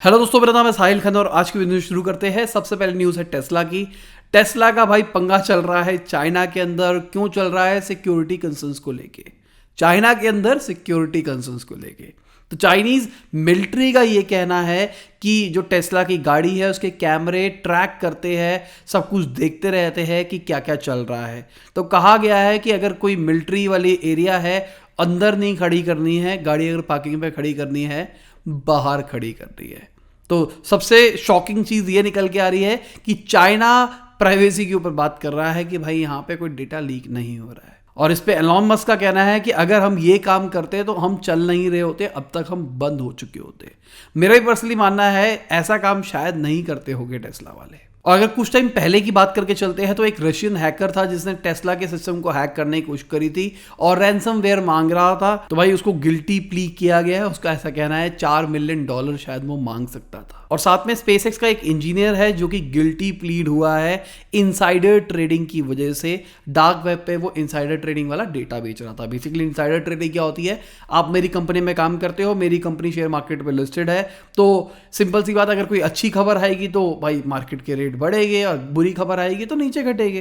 Hello दोस्तों, मेरा नाम है साहिल खान और आज की वीडियो शुरू करते हैं। सबसे पहले न्यूज़ है टेस्ला की। टेस्ला का भाई पंगा चल रहा है चाइना के अंदर। क्यों चल रहा है? सिक्योरिटी कंसर्न्स को लेके। चाइना के अंदर सिक्योरिटी कंसर्न्स को लेके तो चाइनीज मिलिट्री का ये कहना है कि जो टेस्ला की गाड़ी है उसके कैमरे ट्रैक करते हैं, सब कुछ देखते रहते हैं कि क्या क्या चल रहा है। तो कहा गया है कि अगर कोई मिलिट्री वाली एरिया है, अंदर नहीं खड़ी करनी है गाड़ी, अगर पार्किंग पे खड़ी करनी है, बाहर खड़ी कर रही है। तो सबसे शॉकिंग चीज ये निकल के आ रही है कि चाइना प्राइवेसी के ऊपर बात कर रहा है कि भाई यहाँ पे कोई डेटा लीक नहीं हो रहा है। और इस पे एलॉन मस्क का कहना है कि अगर हम ये काम करते तो हम चल नहीं रहे होते, अब तक हम बंद हो चुके होते। मेरा भी पर्सनली मानना है ऐसा काम शायद नहीं करते होंगे टेस्ला वाले। और अगर कुछ टाइम पहले की बात करके चलते हैं तो एक रशियन हैकर था जिसने टेस्ला के सिस्टम को हैक करने की कोशिश करी थी और रैंसमवेयर मांग रहा था। तो भाई उसको गिल्टी प्ली किया गया है। उसका ऐसा कहना है $4 मिलियन शायद वो मांग सकता था। और साथ में स्पेसएक्स का एक इंजीनियर है जो कि गिल्टी प्लीड हुआ है इनसाइडर ट्रेडिंग की वजह से। डार्क वेब पे वो इनसाइडर ट्रेडिंग वाला डेटा बेच रहा था। बेसिकली इनसाइडर ट्रेडिंग क्या होती है? आप मेरी कंपनी में काम करते हो, मेरी कंपनी शेयर मार्केट पे लिस्टेड है, तो सिंपल सी बात, अगर कोई अच्छी खबर आएगी तो भाई मार्केट के रेट बढ़ेंगे और बुरी खबर आएगी तो नीचे घटेंगे।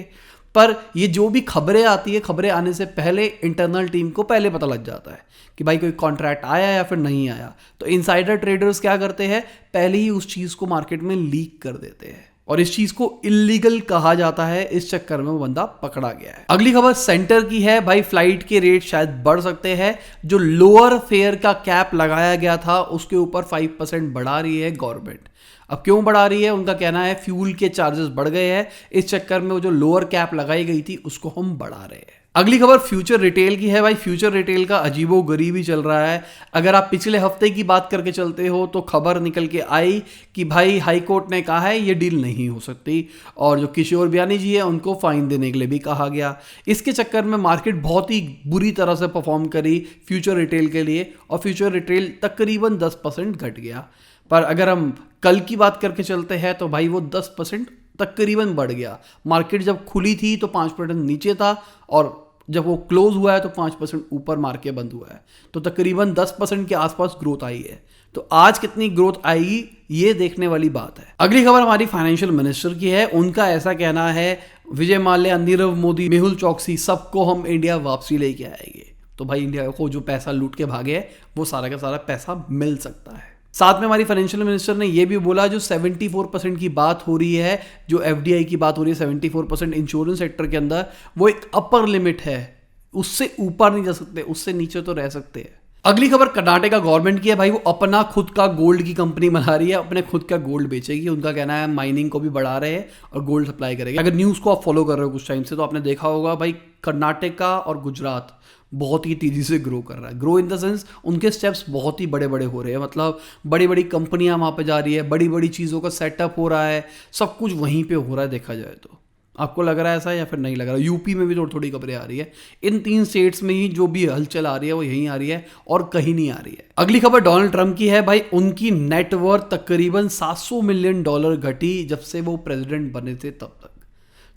पर ये जो भी खबरें आती है, खबरें आने से पहले इंटरनल टीम को पहले पता लग जाता है कि भाई कोई कॉन्ट्रैक्ट आया या फिर नहीं आया। तो इनसाइडर ट्रेडर्स क्या करते हैं, पहले ही उस चीज को मार्केट में लीक कर देते हैं और इस चीज को इलीगल कहा जाता है। इस चक्कर में वो बंदा पकड़ा गया है। अगली खबर सेंटर की है। भाई फ्लाइट के रेट शायद बढ़ सकते हैं। जो लोअर फेयर का कैप लगाया गया था उसके ऊपर 5% बढ़ा रही है गवर्नमेंट। अब क्यों बढ़ा रही है? उनका कहना है फ्यूल के चार्जेस बढ़ गए हैं, इस चक्कर में वो जो लोअर कैप लगाई गई थी उसको हम बढ़ा रहे हैं। अगली खबर फ्यूचर रिटेल की है। भाई फ्यूचर रिटेल का अजीबो गरीबी चल रहा है। अगर आप पिछले हफ्ते की बात करके चलते हो तो खबर निकल के आई कि भाई हाई कोर्ट ने कहा है ये डील नहीं हो सकती और जो किशोर बियानी जी है उनको फाइन देने के लिए भी कहा गया। इसके चक्कर में मार्केट बहुत ही बुरी तरह से परफॉर्म करी फ्यूचर रिटेल के लिए और फ्यूचर रिटेल तकरीबन 10% घट गया। पर अगर हम कल की बात करके चलते हैं तो भाई वो 10% तकरीबन बढ़ गया। मार्केट जब खुली थी तो 5% नीचे था और जब वो क्लोज हुआ है तो 5% ऊपर मार के बंद हुआ है। तो तकरीबन 10% के आसपास ग्रोथ आई है। तो आज कितनी ग्रोथ आएगी ये देखने वाली बात है। अगली खबर हमारी फाइनेंशियल मिनिस्टर की है। उनका ऐसा कहना है विजय माल्या, नीरव मोदी, मेहुल चौकसी, सबको हम इंडिया वापसी लेके आएंगे। तो भाई इंडिया को जो पैसा लूट के भागे है वो सारा का सारा पैसा मिल सकता है। साथ में हमारी फाइनेंशियल मिनिस्टर ने यह भी बोला जो 74% की बात हो रही है, जो एफडीआई की बात हो रही है 74% इंश्योरेंस सेक्टर के अंदर, वो एक अपर लिमिट है, उससे ऊपर नहीं जा सकते, उससे नीचे तो रह सकते हैं। अगली खबर कर्नाटका गवर्नमेंट की है। भाई वो अपना खुद का गोल्ड की कंपनी बना रही है, अपने खुद का गोल्ड बेचेगी। उनका कहना है माइनिंग को भी बढ़ा रहे हैं और गोल्ड सप्लाई करेगी। अगर न्यूज़ को आप फॉलो कर रहे हो कुछ टाइम से तो आपने देखा होगा भाई कर्नाटका और गुजरात बहुत ही तेजी से ग्रो कर रहा है। ग्रो इन द सेंस उनके स्टेप्स बहुत ही बड़े बड़े हो रहे हैं। मतलब बड़ी बड़ी कंपनियां वहाँ पे जा रही है, बड़ी बड़ी चीज़ों का सेटअप हो रहा है, सब कुछ वहीं पे हो रहा है देखा जाए तो। आपको लग रहा है ऐसा या फिर नहीं लग रहा? यूपी में भी थोड़ी थोड़ी खबरें आ रही है। इन 3 स्टेट्स में ही जो भी हलचल आ रही है वो यहीं आ रही है और कहीं नहीं आ रही है। अगली खबर डोनाल्ड ट्रंप की है। भाई उनकी नेटवर्थ तकरीबन $700 मिलियन घटी जब से वो प्रेसिडेंट बने थे तब तक।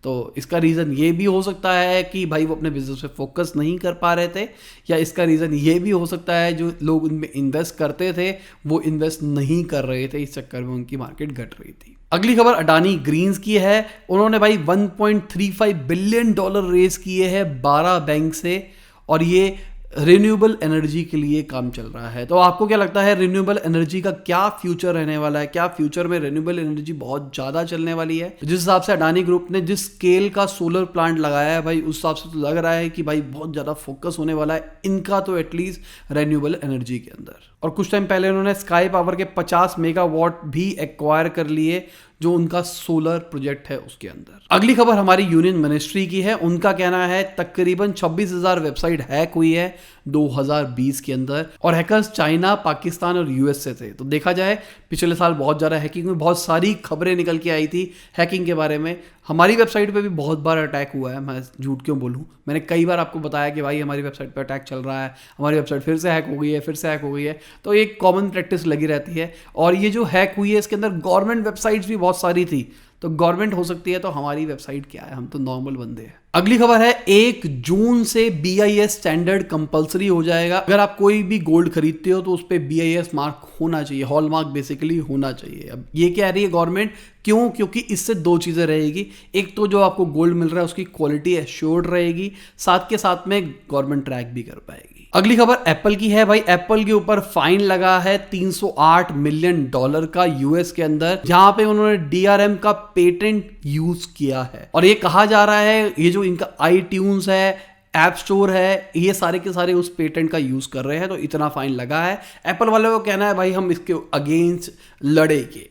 तो इसका रीज़न ये भी हो सकता है कि भाई वो अपने बिजनेस पे फोकस नहीं कर पा रहे थे, या इसका रीज़न ये भी हो सकता है जो लोग उनमें इन्वेस्ट करते थे वो इन्वेस्ट नहीं कर रहे थे, इस चक्कर में उनकी मार्केट घट रही थी। अगली खबर अडानी ग्रीन्स की है। उन्होंने भाई $1.35 बिलियन रेज किए हैं 12 बैंक से और ये रिन्यूएबल एनर्जी के लिए काम चल रहा है। तो आपको क्या लगता है रिन्यूएबल एनर्जी का क्या फ्यूचर रहने वाला है? क्या फ्यूचर में रिन्यूएबल एनर्जी बहुत ज़्यादा चलने वाली है? जिस हिसाब से अडानी ग्रुप ने जिस स्केल का सोलर प्लांट लगाया है भाई, उस हिसाब से तो लग रहा है कि भाई बहुत ज़्यादा फोकस होने वाला है इनका तो एटलीस्ट रिन्यूएबल एनर्जी के अंदर। और कुछ टाइम पहले उन्होंने स्काई पावर के 50 मेगावाट भी एक्वायर कर लिए जो उनका सोलर प्रोजेक्ट है उसके अंदर। अगली खबर हमारी यूनियन मिनिस्ट्री की है। उनका कहना है तकरीबन 26,000 वेबसाइट हैक हुई है 2020 के अंदर और हैकर्स चाइना, पाकिस्तान और यूएस से थे। तो देखा जाए पिछले साल बहुत ज़्यादा हैकिंग में बहुत सारी खबरें निकल के आई थी हैकिंग के बारे में। हमारी वेबसाइट पे भी बहुत बार अटैक हुआ है, मैं झूठ क्यों बोलूँ। मैंने कई बार आपको बताया कि भाई हमारी वेबसाइट पे अटैक चल रहा है, हमारी वेबसाइट फिर से हैक हो गई है, फिर से हैक हो गई है। तो एक कॉमन प्रैक्टिस लगी रहती है। और ये जो हैक हुई है इसके अंदर गवर्नमेंट वेबसाइट्स भी बहुत सारी थी। तो गवर्नमेंट हो सकती है तो हमारी वेबसाइट क्या है, हम तो नॉर्मल बंदे हैं। अगली खबर है 1 जून से BIS स्टैंडर्ड कंपलसरी हो जाएगा। अगर आप कोई भी गोल्ड खरीदते हो तो उस पर BIS मार्क होना चाहिए, हॉलमार्क बेसिकली होना चाहिए। अब ये कह रही है गवर्नमेंट, क्यों? क्योंकि इससे 2 चीज़ें रहेगी। एक तो जो आपको गोल्ड मिल रहा है उसकी क्वालिटी एश्योर्ड रहेगी, साथ के साथ में गवर्नमेंट ट्रैक भी कर पाएगी। अगली खबर एप्पल की है भाई। एप्पल के ऊपर फाइन लगा है $308 मिलियन का US के अंदर, जहां पे उन्होंने DRM का पेटेंट यूज किया है। और ये कहा जा रहा है ये जो इनका iTunes है, ऐप स्टोर है, ये सारे के सारे उस पेटेंट का यूज कर रहे हैं, तो इतना फाइन लगा है। एप्पल वालों को कहना है भाई हम इसके अगेंस्ट लड़ेंगे।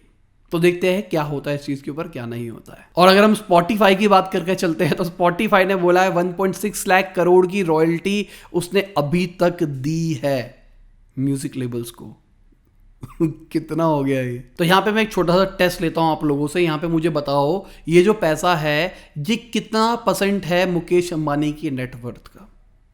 तो देखते हैं क्या होता है इस चीज के ऊपर, क्या नहीं होता है। और अगर हम स्पॉटिफाई की बात करके चलते हैं तो स्पॉटिफाई ने बोला है 1.6 लाख करोड़ की रॉयल्टी उसने अभी तक दी है म्यूजिक लेबल्स को। कितना हो गया ये? तो यहाँ पे मैं एक छोटा सा टेस्ट लेता हूं आप लोगों से। यहाँ पे मुझे बताओ ये जो पैसा है ये कितना % है मुकेश अंबानी की नेटवर्थ का?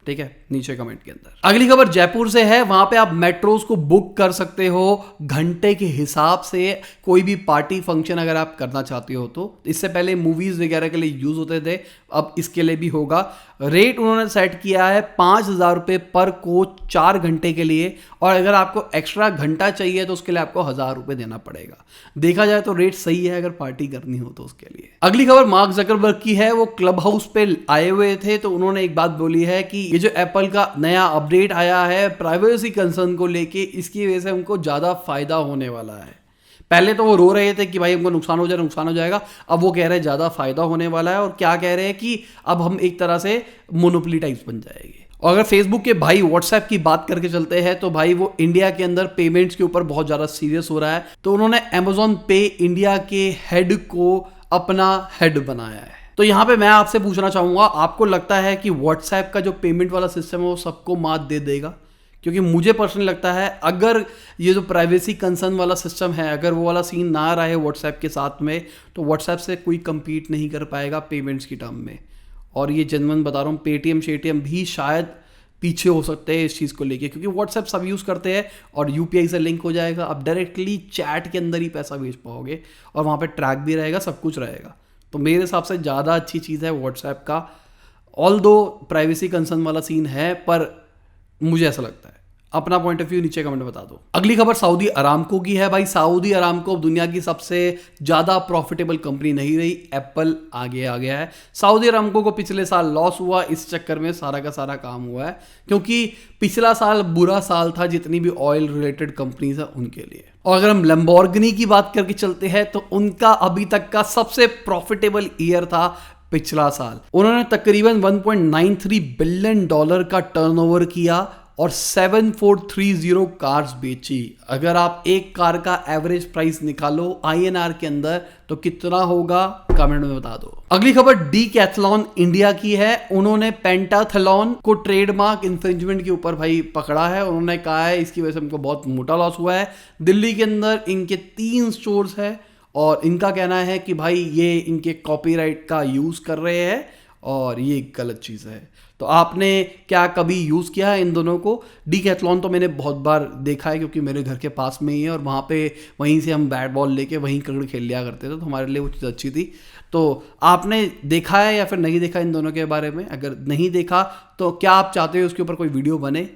ठीक है, नीचे कमेंट के अंदर। अगली खबर जयपुर से है। वहां पे आप मेट्रोस को बुक कर सकते हो घंटे के हिसाब से, कोई भी पार्टी फंक्शन अगर आप करना चाहते हो तो। इससे पहले मूवीज वगैरह के लिए यूज होते थे, अब इसके लिए भी होगा। रेट उन्होंने सेट किया है 5,000 रुपये पर कोच 4 घंटे के लिए, और अगर आपको एक्स्ट्रा घंटा चाहिए तो उसके लिए आपको 1,000 रुपये देना पड़ेगा। देखा जाए तो रेट सही है अगर पार्टी करनी हो तो उसके लिए। अगली खबर मार्क जकरबर्ग की है। वो क्लब हाउस पे आए हुए थे तो उन्होंने एक बात बोली है कि ये जो एप्पल का नया अपडेट आया है प्राइवेसी कंसर्न को लेके, इसकी वजह से हमको ज्यादा फायदा होने वाला है। पहले तो वो रो रहे थे कि भाई हमको नुकसान हो जाए, नुकसान हो जाएगा। अब वो कह रहे हैं ज्यादा फायदा होने वाला है, और क्या कह रहे हैं कि अब हम एक तरह से मोनोपोली टाइप्स बन जाएंगे। और अगर फेसबुक के भाई व्हाट्सएप की बात करके चलते हैं तो भाई वो इंडिया के अंदर पेमेंट्स के ऊपर बहुत ज्यादा सीरियस हो रहा है। तो उन्होंने Amazon पे इंडिया के हेड को अपना हेड बनाया है। तो यहाँ पे मैं आपसे पूछना चाहूंगा, आपको लगता है कि व्हाट्सएप का जो पेमेंट वाला सिस्टम है वो सबको मात दे देगा? क्योंकि मुझे पर्सनली लगता है अगर ये जो प्राइवेसी कंसर्न वाला सिस्टम है, अगर वो वाला सीन ना रहे व्हाट्सएप के साथ में, तो व्हाट्सएप से कोई compete नहीं कर पाएगा पेमेंट्स की टर्म में। और ये जेन्युइन बता रहा हूँ, पेटीएम शेटीएम भी शायद पीछे हो सकते हैं इस चीज़ को लेके, क्योंकि व्हाट्सएप सब यूज़ करते हैं और UPI से लिंक हो जाएगा। आप डायरेक्टली चैट के अंदर ही पैसा भेज पाओगे और वहाँ पे ट्रैक भी रहेगा, सब कुछ रहेगा। तो मेरे हिसाब से ज़्यादा अच्छी चीज़ है व्हाट्सएप का। ऑल दो प्राइवेसी कंसर्न वाला सीन है, पर मुझे ऐसा लगता है। अपना पॉइंट ऑफ व्यू नीचे कमेंट में बता दो। अगली खबर सऊदी अरामको की है भाई। सऊदी अरामको अब दुनिया की सबसे ज्यादा प्रॉफिटेबल कंपनी नहीं रही, एप्पल आगे आ गया है। सऊदी अरामको को पिछले साल लॉस हुआ, इस चक्कर में सारा का सारा काम हुआ है, क्योंकि पिछला साल बुरा साल था जितनी भी ऑयल रिलेटेड कंपनीज है उनके लिए। और अगर हम लैम्बोर्गिनी की बात करके चलते हैं तो उनका अभी तक का सबसे प्रॉफिटेबल ईयर था पिछला साल। उन्होंने तकरीबन $1.93 बिलियन का टर्नओवर किया और 7430 कार्स बेची। अगर आप एक कार का एवरेज प्राइस निकालो INR के अंदर तो कितना होगा, कमेंट में बता दो। अगली खबर डीकैथलॉन इंडिया की है। उन्होंने पेंटाथलॉन को ट्रेडमार्क इंफ्रिंजमेंट के ऊपर भाई पकड़ा है। उन्होंने कहा है इसकी वजह से हमको बहुत मोटा लॉस हुआ है। दिल्ली के अंदर इनके 3 स्टोर्स है और इनका कहना है कि भाई ये इनके कॉपीराइट का यूज कर रहे हैं और ये गलत चीज़ है। तो आपने क्या कभी यूज़ किया है इन दोनों को? डीकैथलॉन तो मैंने बहुत बार देखा है क्योंकि मेरे घर के पास में ही है और वहाँ पे वहीं से हम बैट बॉल लेके वहीं क्रिकेट खेल लिया करते थे, तो हमारे लिए वो चीज़ अच्छी थी। तो आपने देखा है या फिर नहीं देखा इन दोनों के बारे में? अगर नहीं देखा तो क्या आप चाहते हो उसके ऊपर कोई वीडियो बने?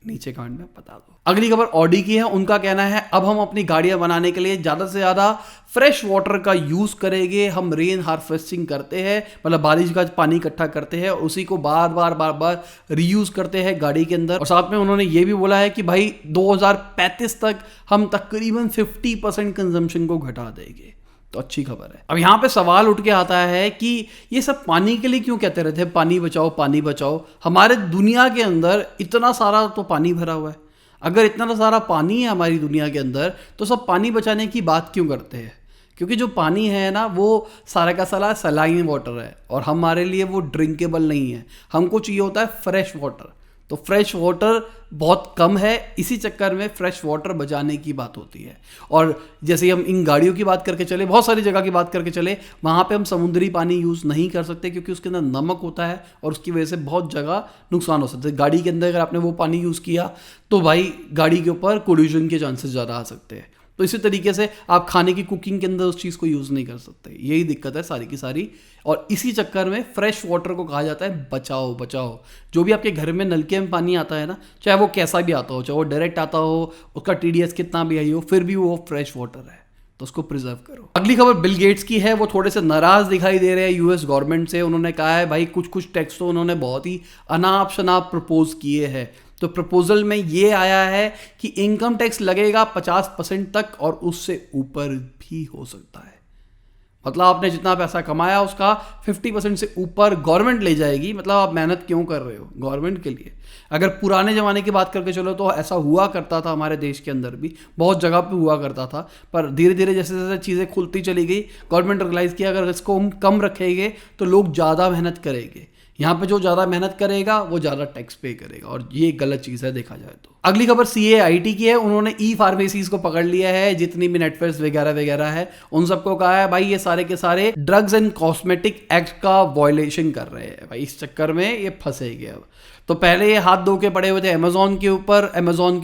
नीचे कमेंट में बता दो। अगली खबर ऑडी की है। उनका कहना है अब हम अपनी गाड़ियां बनाने के लिए ज़्यादा से ज़्यादा फ्रेश वाटर का यूज़ करेंगे। हम रेन हार्वेस्टिंग करते हैं, मतलब बारिश का पानी इकट्ठा करते हैं और उसी को बार बार रीयूज़ करते हैं गाड़ी के अंदर। और साथ में उन्होंने ये भी बोला है कि भाई 2035 तक हम तकरीबन 50% कंजम्पशन को घटा देंगे। तो अच्छी खबर है। अब यहाँ पे सवाल उठ के आता है कि ये सब पानी के लिए क्यों कहते रहते हैं पानी बचाओ पानी बचाओ? हमारे दुनिया के अंदर इतना सारा तो पानी भरा हुआ है। अगर इतना सारा पानी है हमारी दुनिया के अंदर तो सब पानी बचाने की बात क्यों करते हैं? क्योंकि जो पानी है ना वो सारा का सारा सलाइन वाटर है और हमारे लिए वो ड्रिंकेबल नहीं है। हमको चाहिए होता है फ्रेश वाटर। तो फ्रेश वाटर बहुत कम है, इसी चक्कर में फ्रेश वाटर बचाने की बात होती है। और जैसे हम इन गाड़ियों की बात करके चले, बहुत सारी जगह की बात करके चले, वहाँ पे हम समुद्री पानी यूज़ नहीं कर सकते क्योंकि उसके अंदर नमक होता है और उसकी वजह से बहुत जगह नुकसान हो सकता है। गाड़ी के अंदर अगर आपने वो पानी यूज़ किया तो भाई गाड़ी के ऊपर कोलिजन के चांसेस ज़्यादा आ सकते हैं। तो इसी तरीके से आप खाने की कुकिंग के अंदर उस चीज़ को यूज़ नहीं कर सकते। यही दिक्कत है सारी की सारी। और इसी चक्कर में फ्रेश वाटर को कहा जाता है बचाओ बचाओ। जो भी आपके घर में नलके में पानी आता है ना, चाहे वो कैसा भी आता हो, चाहे वो डायरेक्ट आता हो, उसका TDS कितना भी आई हो, फिर भी वो फ्रेश वाटर है, तो उसको प्रिजर्व करो। अगली खबर बिल गेट्स की है। वो थोड़े से नाराज दिखाई दे रहे हैं यूएस गवर्नमेंट से। उन्होंने कहा है भाई कुछ टैक्स तो उन्होंने बहुत ही अनाप शनाप प्रपोज किए हैं। तो प्रपोजल में ये आया है कि इनकम टैक्स लगेगा 50% तक और उससे ऊपर भी हो सकता है। मतलब आपने जितना पैसा कमाया उसका 50% से ऊपर गवर्नमेंट ले जाएगी। मतलब आप मेहनत क्यों कर रहे हो गवर्नमेंट के लिए। अगर पुराने ज़माने की बात करके चलो तो ऐसा हुआ करता था, हमारे देश के अंदर भी बहुत जगह पे हुआ करता था। पर धीरे धीरे जैसे जैसे चीज़ें खुलती चली गई, गवर्नमेंट रियलाइज़ किया अगर इसको हम कम रखेंगे तो लोग ज़्यादा मेहनत करेंगे। यहाँ पे जो ज़्यादा मेहनत करेगा वो ज़्यादा टैक्स पे करेगा, और ये गलत चीज़ है देखा जाए तो। अगली खबर CAIT की है। उन्होंने फार्मेसीज को पकड़ लिया है, जितनी भी नेटफ्लिक्स वगैरह वगैरह है उन सबको कहा है भाई ये सारे के सारे ड्रग्स एंड कॉस्मेटिक एक्ट का वायलेशन कर रहे हैं। भाई इस चक्कर में ये फंसेंगे। अब तो पहले ये हाथ धो के पड़े हुए थे अमेजोन के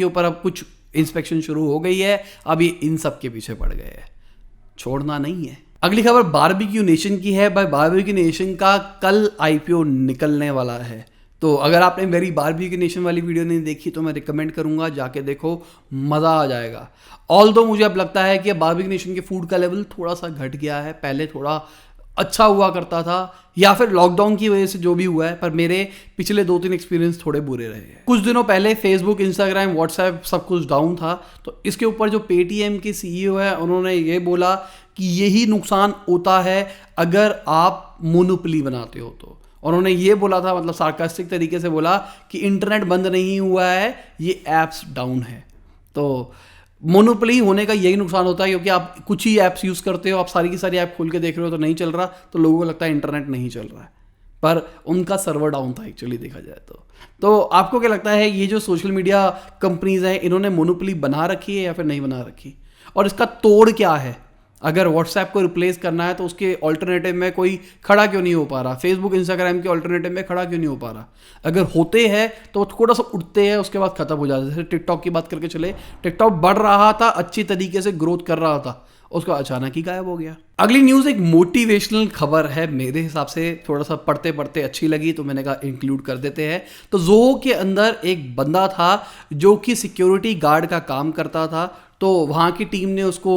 ऊपर अब कुछ इंस्पेक्शन शुरू हो गई है, अभी इन सब के पीछे पड़ गए हैं, छोड़ना नहीं है। अगली खबर बारबेक्यू नेशन की है। भाई बारबेक्यू नेशन का कल IPO निकलने वाला है। तो अगर आपने मेरी बारबेक्यू नेशन वाली वीडियो नहीं देखी तो मैं रिकमेंड करूंगा जाके देखो, मज़ा आ जाएगा। ऑल्दो मुझे अब लगता है कि बारबेक्यू नेशन के फूड का लेवल थोड़ा सा घट गया है, पहले थोड़ा अच्छा हुआ करता था, या फिर लॉकडाउन की वजह से जो भी हुआ है, पर मेरे पिछले 2-3 एक्सपीरियंस थोड़े बुरे रहे हैं। कुछ दिनों पहले फेसबुक, इंस्टाग्राम, व्हाट्सएप सब कुछ डाउन था। तो इसके ऊपर जो पेटीएम के CEO है उन्होंने ये बोला कि यही नुकसान होता है अगर आप मोनोपोली बनाते हो तो। उन्होंने ये बोला था, मतलब सार्कास्टिक तरीके से बोला कि इंटरनेट बंद नहीं हुआ है, ये ऐप्स डाउन है। तो मोनोपोली होने का यही नुकसान होता है, क्योंकि आप कुछ ही ऐप्स यूज़ करते हो, आप सारी की सारी ऐप खोल के देख रहे हो तो नहीं चल रहा, तो लोगों को लगता है इंटरनेट नहीं चल रहा है, पर उनका सर्वर डाउन था एक्चुअली देखा जाए तो आपको क्या लगता है ये जो सोशल मीडिया कंपनीज हैं इन्होंने मोनोपोली बना रखी है या फिर नहीं बना रखी? और इसका तोड़ क्या है? अगर व्हाट्सएप को रिप्लेस करना है तो उसके ऑल्टरनेटिव में कोई खड़ा क्यों नहीं हो पा रहा? फेसबुक, इंस्टाग्राम के ऑल्टरनेटिव में खड़ा क्यों नहीं हो पा रहा? अगर होते हैं तो थोड़ा सा उठते हैं, उसके बाद खत्म हो जाते हैं। जैसे टिकटॉक की बात करके चले, टिकटॉक बढ़ रहा था, अच्छी तरीके से ग्रोथ कर रहा था, उसका अचानक ही गायब हो गया। अगली न्यूज़ एक मोटिवेशनल खबर है, मेरे हिसाब से थोड़ा सा पढ़ते पढ़ते अच्छी लगी तो मैंने कहा इंक्लूड कर देते हैं। तो ज़ोहो के अंदर एक बंदा था जो कि सिक्योरिटी गार्ड का काम करता था। तो वहाँ की टीम ने उसको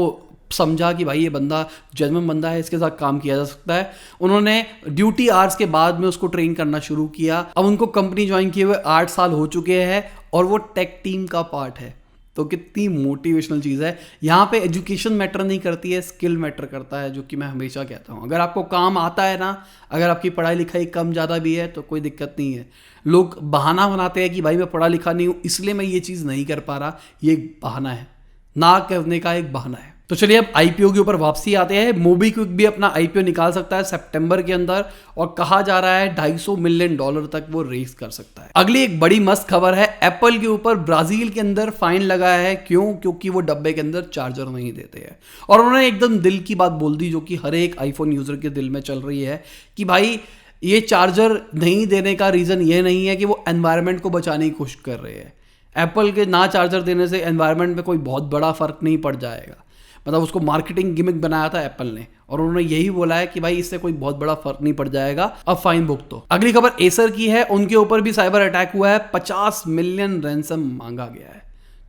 समझा कि भाई ये बंदा जेन्युइन बंदा है, इसके साथ काम किया जा सकता है। उन्होंने ड्यूटी आवर्स के बाद में उसको ट्रेन करना शुरू किया। अब उनको कंपनी ज्वाइन किए हुए 8 साल हो चुके हैं और वो टेक टीम का पार्ट है। तो कितनी मोटिवेशनल चीज़ है। यहाँ पे एजुकेशन मैटर नहीं करती है, स्किल मैटर करता है, जो कि मैं हमेशा कहता हूँ। अगर आपको काम आता है ना, अगर आपकी पढ़ाई लिखाई कम ज़्यादा भी है तो कोई दिक्कत नहीं है। लोग बहाना बनाते हैं कि भाई मैं पढ़ा लिखा नहीं हूँ इसलिए मैं ये चीज़ नहीं कर पा रहा, ये एक बहाना है, ना करने का एक बहाना है। तो चलिए अब IPO के ऊपर वापसी आते हैं। मोबीक्विक भी अपना IPO निकाल सकता है सितंबर के अंदर, और कहा जा रहा है $250 मिलियन तक वो रेस कर सकता है। अगली एक बड़ी मस्त खबर है, एप्पल के ऊपर ब्राजील के अंदर फाइन लगाया है। क्यों? क्योंकि वो डब्बे के अंदर चार्जर नहीं देते हैं। और उन्होंने एकदम दिल की बात बोल दी, जो कि हर एक आईफोन यूजर के दिल में चल रही है, कि भाई ये चार्जर नहीं देने का रीज़न ये नहीं है कि वो एनवायरनमेंट को बचाने की कोशिश कर रहे हैं। एप्पल के ना चार्जर देने से एनवायरनमेंट में कोई बहुत बड़ा फर्क नहीं पड़ जाएगा। मतलब उसको मार्केटिंग गिमिक बनाया था एप्पल ने, और उन्होंने यही बोला है कि भाई इससे कोई बहुत बड़ा फर्क नहीं पड़ जाएगा, अब फाइन भुगतो। अगली खबर एसर की है, उनके ऊपर भी साइबर अटैक हुआ है, 50 मिलियन रैंसम मांगा गया है।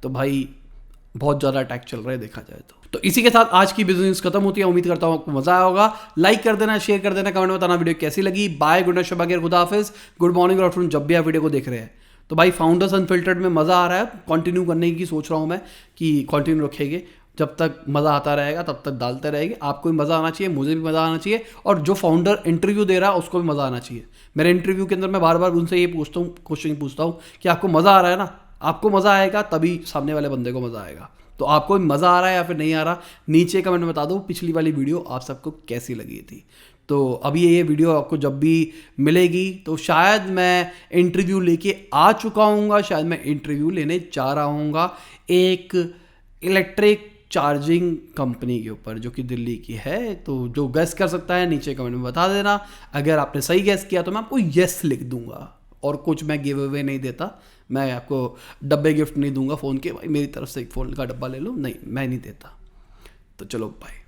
तो भाई बहुत ज़्यादा अटैक चल रहा है देखा जाए तो इसी के साथ आज की बिजनेस खत्म होती है। उम्मीद करता हूँ आपको मजा आया होगा। लाइक कर देना, शेयर कर देना, कमेंट में बताना वीडियो कैसी लगी। बाय, गुड नाइट, शब बखैर, खुदा हाफिज, गुड मॉर्निंग और आफ्टरनून जब भी आप वीडियो को देख रहे हैं। तो भाई फाउंडर्स अनफिल्टर्ड में मज़ा आ रहा है, कंटिन्यू करने की सोच रहा हूँ मैं कि कंटिन्यू रखेंगे, जब तक मज़ा आता रहेगा तब तक डालते रहेंगे। आपको भी मज़ा आना चाहिए, मुझे भी मज़ा आना चाहिए, और जो फाउंडर इंटरव्यू दे रहा है उसको भी मज़ा आना चाहिए। मेरे इंटरव्यू के अंदर मैं बार बार उनसे ये क्वेश्चन पूछता हूँ कि आपको मज़ा आ रहा है ना? आपको मज़ा आएगा तभी सामने वाले बंदे को मज़ा आएगा। तो आपको मज़ा आ रहा है या फिर नहीं आ रहा, नीचे कमेंट में बता दो पिछली वाली वीडियो आप सबको कैसी लगी थी। तो अभी ये वीडियो आपको जब भी मिलेगी तो शायद मैं इंटरव्यू लेके आ चुका हूँगा, शायद मैं इंटरव्यू लेने जा रहा हूँगा एक इलेक्ट्रिक चार्जिंग कंपनी के ऊपर, जो कि दिल्ली की है। तो जो गेस कर सकता है नीचे कमेंट में बता देना। अगर आपने सही गेस किया तो मैं आपको येस लिख दूंगा, और कुछ मैं गिव अवे नहीं देता। मैं आपको डब्बे गिफ्ट नहीं दूंगा फ़ोन के, भाई मेरी तरफ से एक फ़ोन का डब्बा ले लो, नहीं मैं नहीं देता। तो चलो बाय।